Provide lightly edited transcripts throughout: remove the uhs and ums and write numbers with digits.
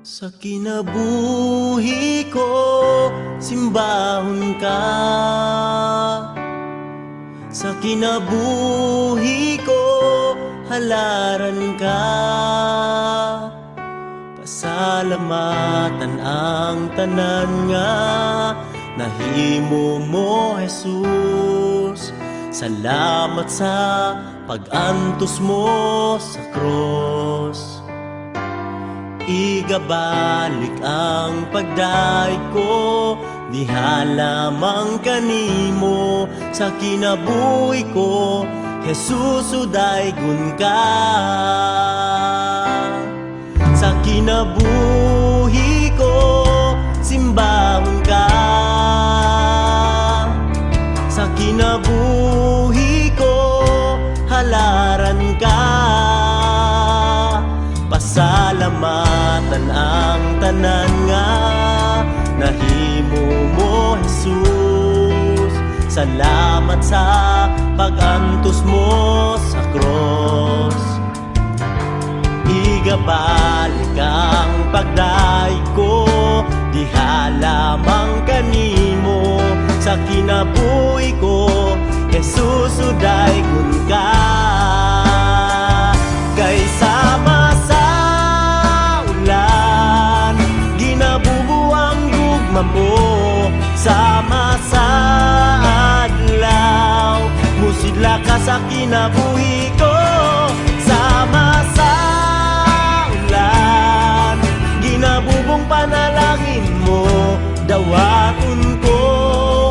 Sa kinabuhi ko, simbahon ka. Sa kinabuhi ko, halaran ka. Pasalamatan ang tanan nga nahimo mo, Jesus. Salamat sa pag-antos mo sa cross. Igabalik ang pagdaig ko, diha lamang kanimo. Sa kinabuhi ko, Jesus, udaygon ka. Sa kinabuhi ko, simbahon ka. Sa kinabuhi ko, halaran ka. Pasalamatan ang tanan nga nahimo mo, Jesus. Salamat sa pag-antos mo sa cross. Igabalik ang pagdaig ko, diha lamang kanimo. Sa kinabuhi ko, Jesus, udaygon ka. Kay sama sa ulan, ginabubuang gugma mo. Sama sa adlaw, musidla ka sa kinabuhi ko. Sama sa ulan, ginabubong panalangin mo. Dawaton ko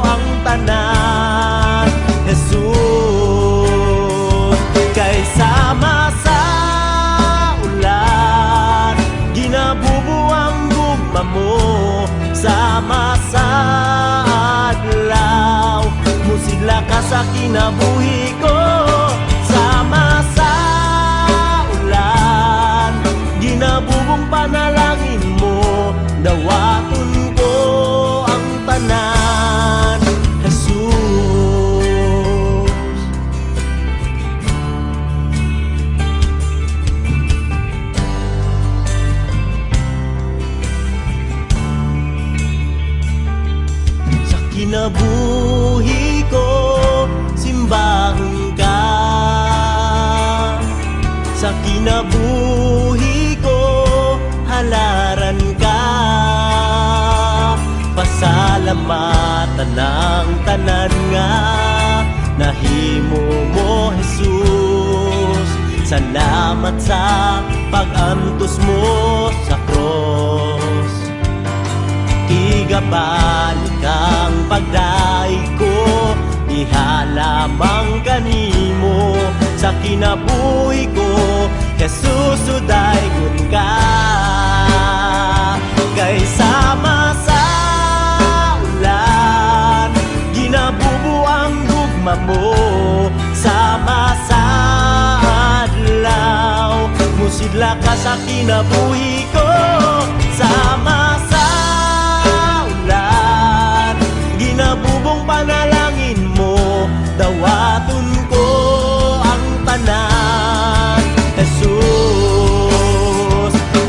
ang tanan, Jesus. Kay sama sa ulan, ginabubuang gugma mo. Sama sa adlaw, musidla ka sa kinabuhi ko. Sama sa ulan, ginabubong panalangin mo. Dawaton ko ang tanan, Jesus. Sa kinabuhi ko, simbahon ka. Sa kinabuhi ko, halaran ka. Pasalamatan ang tanan nga nahimo mo, Jesus. Salamat sa pag-antos mo sa cross. Igabalik ang pagdaig ko, diha lamang kanimo. Sa kinabuhi ko, Jesus, udaygon ka. Kay sama sa ulan, ginabubuang gugma mo. Sama sa adlaw, musidla ka sa kinabuhi ko. Sama sa ulan, ginabubong panalangin mo. Dawaton ko ang tanan, Jesus.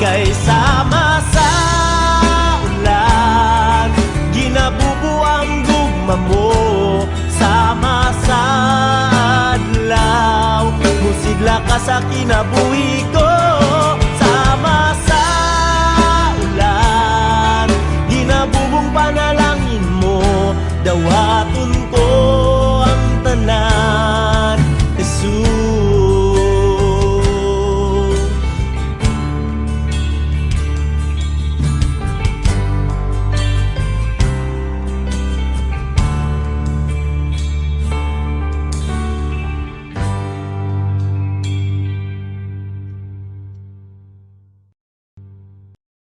Kay sama sa ulan, ginabubuang gugma mo. Sama sa adlaw, musidla ka sa kinabuhi ko.